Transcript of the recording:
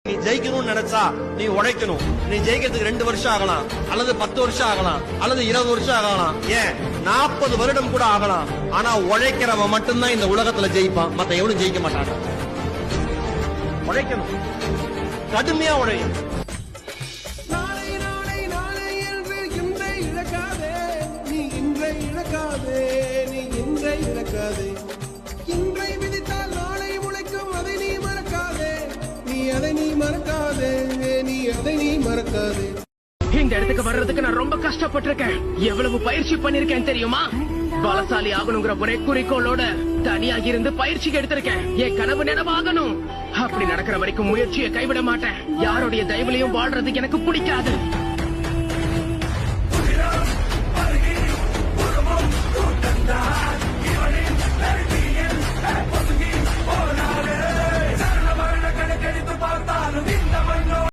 நீ ஜெயிக்கணும்னு நினைச்சா நீ உழைக்கணும். நீ ஜெயிக்கிறதுக்கு 2 வருஷம் ஆகலாம், அல்லது 10 வருஷம் ஆகலாம், அல்லது 20 வருஷம் ஆகலாம், ஏன் 40 வருடம் கூட ஆகலாம். ஆனா உழைக்கிறவன் மட்டும்தான் இந்த உலகத்துல ஜெயிப்பான், மத்த எவனும் ஜெயிக்க மாட்டாங்க. உழைக்கணும், கடுமையா உழைக்கணும். இன்றை விதித்தால் நாளை உழைக்கும், அதை நீ மறக்காதே. நீ அதை நீ மறக்காதே, நீ அதை நீ மறக்காதே. இந்த இடத்துக்கு வர்றதுக்கு நான் ரொம்ப கஷ்டப்பட்டிருக்கேன். எவ்வளவு பயிற்சி பண்ணிருக்கேன் தெரியுமா? பலசாலி ஆகணுங்கிற ஒரே குறிக்கோளோட தனியாக இருந்து பயிற்சிக்கு எடுத்திருக்கேன். என் கனவு நினைவாகணும். அப்படி நடக்கிற வரைக்கும் முயற்சியை கைவிட மாட்டேன். யாருடைய தயவுலையும் வாழ்றது எனக்கு பிடிக்காது.